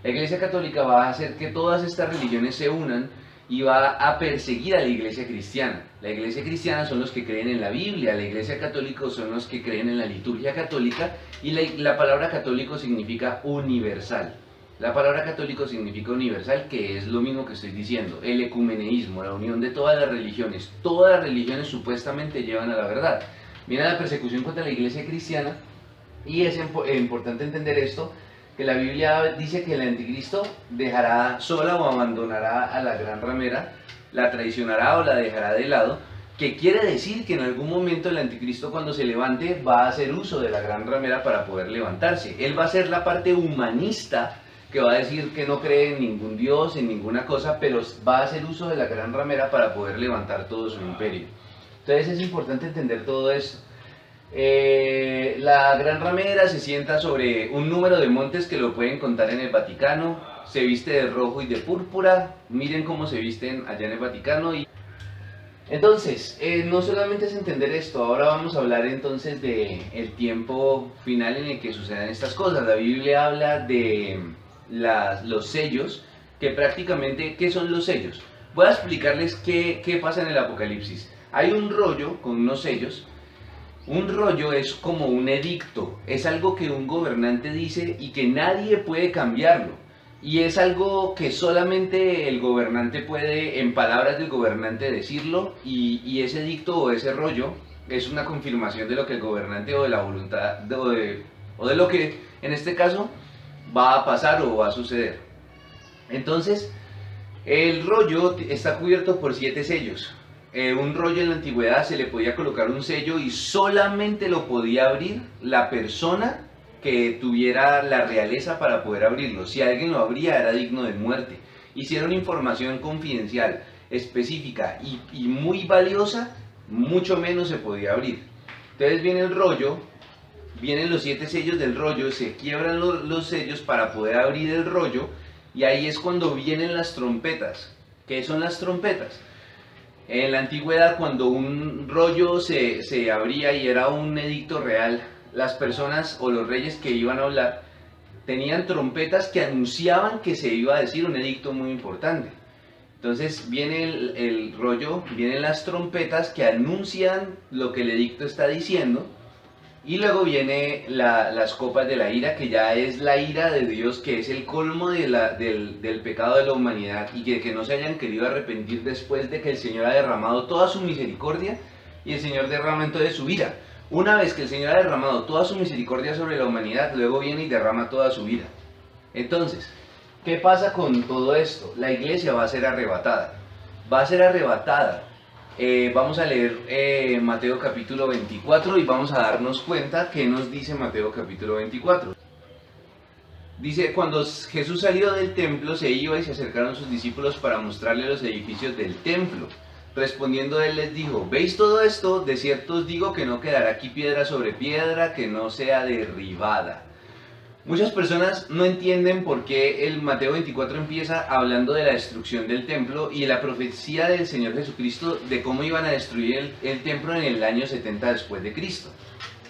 La Iglesia Católica va a hacer que todas estas religiones se unan y va a perseguir a la Iglesia Cristiana. La Iglesia Cristiana son los que creen en la Biblia, la Iglesia Católica son los que creen en la liturgia católica, y la palabra católico significa universal. La palabra católico significa universal, que es lo mismo que estoy diciendo, el ecumeneísmo, la unión de todas las religiones. Todas las religiones supuestamente llevan a la verdad. Mira la persecución contra la Iglesia Cristiana, y es importante entender esto, que la Biblia dice que el anticristo dejará sola o abandonará a la gran ramera, la traicionará o la dejará de lado, que quiere decir que en algún momento el anticristo, cuando se levante, va a hacer uso de la gran ramera para poder levantarse. Él va a ser la parte humanista, que va a decir que no cree en ningún dios, en ninguna cosa, pero va a hacer uso de la gran ramera para poder levantar todo su imperio. Entonces es importante entender todo esto. La gran ramera se sienta sobre un número de montes que lo pueden contar en el Vaticano, se viste de rojo y de púrpura, miren cómo se visten allá en el Vaticano. Entonces, no solamente es entender esto, ahora vamos a hablar entonces del tiempo final en el que suceden estas cosas. La Biblia habla de los sellos, que prácticamente, ¿qué son los sellos? Voy a explicarles qué pasa en el Apocalipsis. Hay un rollo con unos sellos. Un rollo es como un edicto, es algo que un gobernante dice y que nadie puede cambiarlo. Y es algo que solamente el gobernante puede, en palabras del gobernante, decirlo, y ese edicto o ese rollo es una confirmación de lo que el gobernante o de la voluntad, o de lo que en este caso va a pasar o va a suceder. Entonces, el rollo está cubierto por 7 sellos. Un rollo en la antigüedad se le podía colocar un sello y solamente lo podía abrir la persona que tuviera la realeza para poder abrirlo. Si alguien lo abría era digno de muerte. Y si era una información confidencial, específica y muy valiosa, mucho menos se podía abrir. Entonces viene el rollo, vienen los 7 sellos del rollo, se quiebran los sellos para poder abrir el rollo, y ahí es cuando vienen las trompetas. ¿Qué son las trompetas? En la antigüedad, cuando un rollo se abría y era un edicto real, las personas o los reyes que iban a hablar tenían trompetas que anunciaban que se iba a decir un edicto muy importante. Entonces viene el rollo, vienen las trompetas que anuncian lo que el edicto está diciendo, y luego viene las copas de la ira, que ya es la ira de Dios, que es el colmo del pecado de la humanidad, y que no se hayan querido arrepentir después de que el Señor ha derramado toda su misericordia, y el Señor derrama entonces su ira. Una vez que el Señor ha derramado toda su misericordia sobre la humanidad, luego viene y derrama toda su ira. Entonces, ¿qué pasa con todo esto? La iglesia va a ser arrebatada. Va a ser arrebatada. Vamos a leer Mateo capítulo 24 y vamos a darnos cuenta qué nos dice Mateo capítulo 24. Dice: cuando Jesús salió del templo, se iba y se acercaron sus discípulos para mostrarle los edificios del templo. Respondiendo él les dijo: ¿veis todo esto? De cierto os digo que no quedará aquí piedra sobre piedra que no sea derribada. Muchas personas no entienden por qué el Mateo 24 empieza hablando de la destrucción del templo y la profecía del Señor Jesucristo de cómo iban a destruir el templo en el año 70 después de Cristo.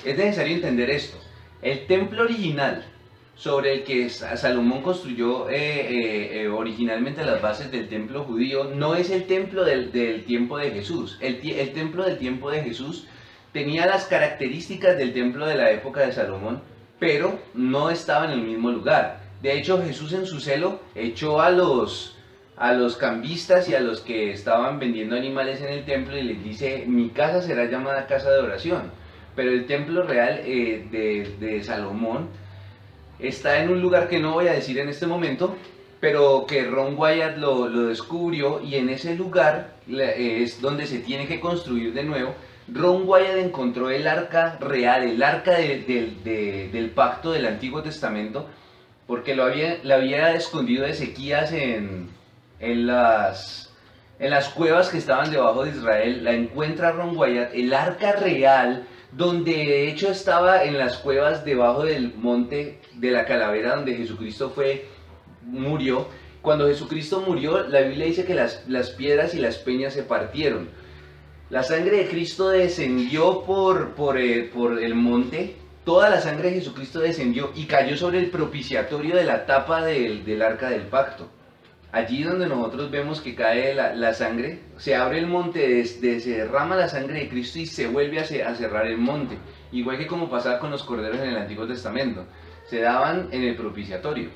Es necesario entender esto. El templo original, sobre el que Salomón construyó originalmente las bases del templo judío, no es el templo del tiempo de Jesús. El templo del tiempo de Jesús tenía las características del templo de la época de Salomón, pero no estaba en el mismo lugar. De hecho, Jesús en su celo echó a los cambistas y a los que estaban vendiendo animales en el templo y les dice: mi casa será llamada casa de oración. Pero el templo real de Salomón está en un lugar que no voy a decir en este momento, pero que Ron Wyatt lo descubrió, y en ese lugar es donde se tiene que construir de nuevo. Ron Wyatt encontró el arca real, el arca del pacto del Antiguo Testamento, porque la había escondido Ezequías en las cuevas que estaban debajo de Israel. La encuentra Ron Wyatt, el arca real, donde de hecho estaba en las cuevas debajo del monte de la calavera donde Jesucristo murió. Cuando Jesucristo murió, la Biblia dice que las piedras y las peñas se partieron. La sangre de Cristo descendió por el monte toda la sangre de Jesucristo descendió y cayó sobre el propiciatorio de la tapa del arca del pacto. Allí donde nosotros vemos que cae la sangre, se abre el monte, se derrama la sangre de Cristo y se vuelve a cerrar el monte. Igual que como pasaba con los corderos en el Antiguo Testamento. Se daban en el propiciatorio.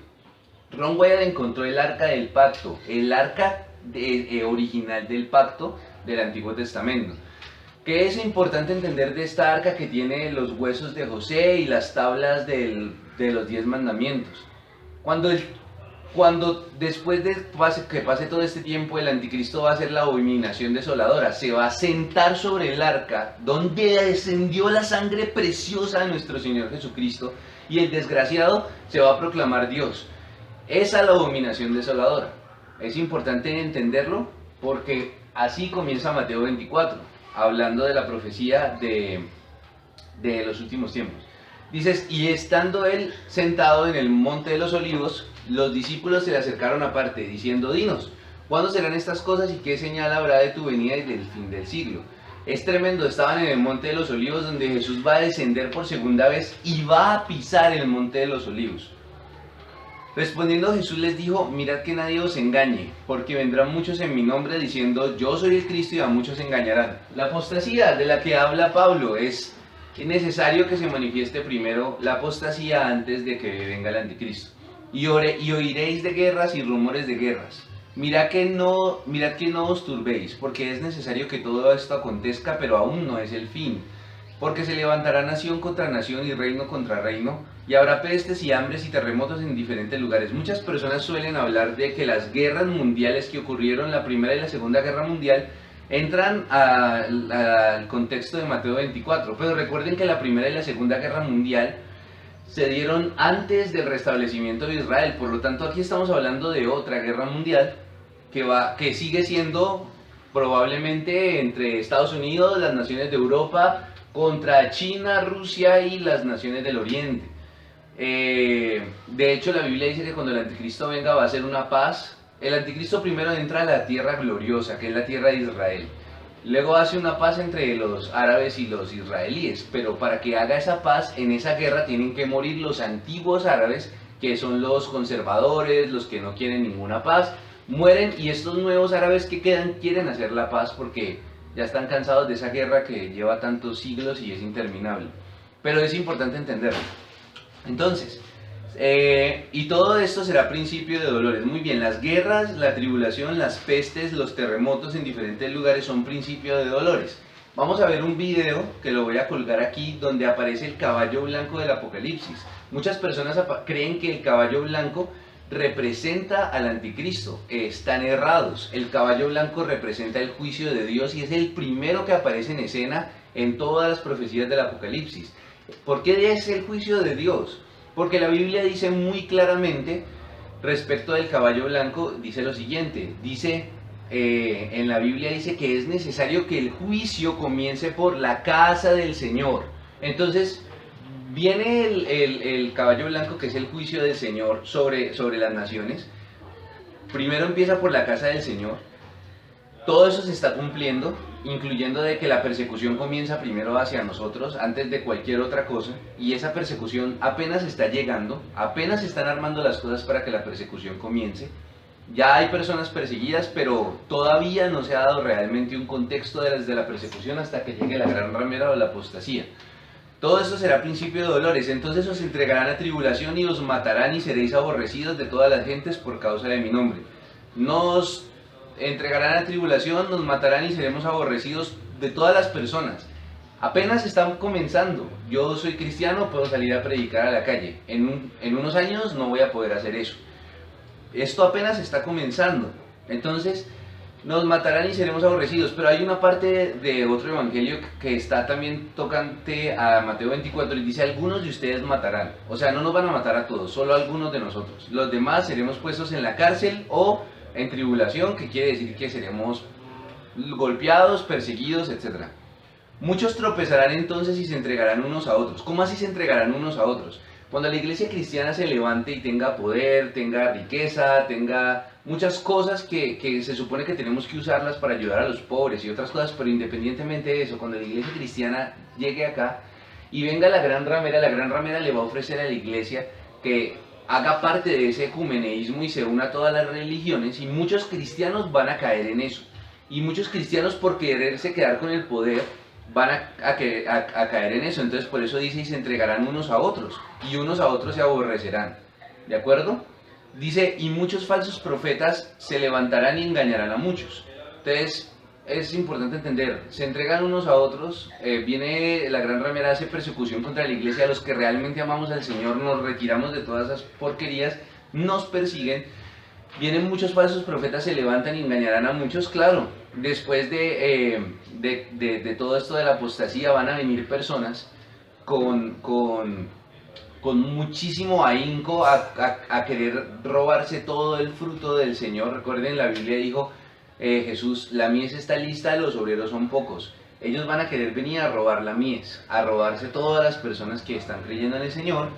Ron Wyatt encontró el arca del pacto, el arca original del pacto del Antiguo Testamento. ¿Qué es importante entender de esta arca que tiene los huesos de José y las tablas de los 10 mandamientos? Cuando después de que pase todo este tiempo, el anticristo va a hacer la abominación desoladora, se va a sentar sobre el arca donde descendió la sangre preciosa de nuestro Señor Jesucristo, y el desgraciado se va a proclamar Dios. Esa es la abominación desoladora. Es importante entenderlo porque así comienza Mateo 24, hablando de la profecía de los últimos tiempos. Dices, y estando él sentado en el monte de los olivos, los discípulos se le acercaron aparte, diciendo, dinos, ¿cuándo serán estas cosas y qué señal habrá de tu venida y del fin del siglo? Es tremendo, estaban en el monte de los olivos donde Jesús va a descender por segunda vez y va a pisar el monte de los olivos. Respondiendo Jesús les dijo, mirad que nadie os engañe, porque vendrán muchos en mi nombre diciendo, yo soy el Cristo, y a muchos engañarán. La apostasía de la que habla Pablo es necesario que se manifieste primero la apostasía antes de que venga el anticristo. Y oiréis de guerras y rumores de guerras. Mirad que no os turbéis, porque es necesario que todo esto acontezca, pero aún no es el fin. Porque se levantará nación contra nación y reino contra reino, y habrá pestes y hambres y terremotos en diferentes lugares. Muchas personas suelen hablar de que las guerras mundiales que ocurrieron, la Primera y la Segunda Guerra Mundial, entran al contexto de Mateo 24, pero recuerden que la Primera y la Segunda Guerra Mundial se dieron antes del restablecimiento de Israel. Por lo tanto, aquí estamos hablando de otra guerra mundial que sigue siendo probablemente entre Estados Unidos, las naciones de Europa, contra China, Rusia y las naciones del Oriente. De hecho, la Biblia dice que cuando el anticristo venga va a ser una paz. El anticristo primero entra a la tierra gloriosa, que es la tierra de Israel. Luego hace una paz entre los árabes y los israelíes, pero para que haga esa paz, en esa guerra tienen que morir los antiguos árabes, que son los conservadores, los que no quieren ninguna paz, mueren, y estos nuevos árabes que quedan quieren hacer la paz porque ya están cansados de esa guerra que lleva tantos siglos y es interminable. Pero es importante entenderlo. Entonces, y todo esto será principio de dolores. Muy bien, las guerras, la tribulación, las pestes, los terremotos en diferentes lugares son principio de dolores. Vamos a ver un video que lo voy a colgar aquí donde aparece el caballo blanco del Apocalipsis. Muchas personas creen que el caballo blanco representa al anticristo. Están errados. El caballo blanco representa el juicio de Dios y es el primero que aparece en escena en todas las profecías del Apocalipsis. ¿Por qué es el juicio de Dios? Porque la Biblia dice muy claramente respecto del caballo blanco, dice lo siguiente, en la Biblia dice que es necesario que el juicio comience por la casa del Señor. Entonces, viene el caballo blanco, que es el juicio del Señor sobre las naciones. Primero empieza por la casa del Señor. Todo eso se está cumpliendo, incluyendo de que la persecución comienza primero hacia nosotros, antes de cualquier otra cosa, y esa persecución apenas está llegando, apenas se están armando las cosas para que la persecución comience. Ya hay personas perseguidas, pero todavía no se ha dado realmente un contexto de la persecución hasta que llegue la gran ramera o la apostasía. Todo esto será principio de dolores, entonces os entregarán a tribulación y os matarán y seréis aborrecidos de todas las gentes por causa de mi nombre. Nos entregarán a tribulación, nos matarán y seremos aborrecidos de todas las personas. Apenas están comenzando. Yo soy cristiano, puedo salir a predicar a la calle. En unos años no voy a poder hacer eso. Esto apenas está comenzando. Entonces, nos matarán y seremos aborrecidos. Pero hay una parte de otro evangelio que está también tocante a Mateo 24 y dice, algunos de ustedes matarán. O sea, no nos van a matar a todos, solo a algunos de nosotros. Los demás seremos puestos en la cárcel o en tribulación, que quiere decir que seremos golpeados, perseguidos, etc. Muchos tropezarán entonces y se entregarán unos a otros. ¿Cómo así se entregarán unos a otros? Cuando la iglesia cristiana se levante y tenga poder, tenga riqueza, tenga muchas cosas que se supone que tenemos que usarlas para ayudar a los pobres y otras cosas, pero independientemente de eso, cuando la iglesia cristiana llegue acá, y venga la gran ramera le va a ofrecer a la iglesia que haga parte de ese ecumeneísmo y se una a todas las religiones, y muchos cristianos van a caer en eso. Y muchos cristianos, por quererse quedar con el poder, van a caer en eso. Entonces por eso dice, y se entregarán unos a otros, y unos a otros se aborrecerán. ¿De acuerdo? Dice, y muchos falsos profetas se levantarán y engañarán a muchos. Entonces es importante entender, se entregan unos a otros, viene la gran ramera, hace persecución contra la iglesia, los que realmente amamos al Señor nos retiramos de todas esas porquerías, nos persiguen, vienen muchos falsos profetas, se levantan y engañarán a muchos, claro, después de todo esto de la apostasía van a venir personas con muchísimo ahínco a querer robarse todo el fruto del Señor. Recuerden, la Biblia dijo, Jesús, la mies está lista, los obreros son pocos. Ellos van a querer venir a robar la mies, a robarse todas las personas que están creyendo en el Señor,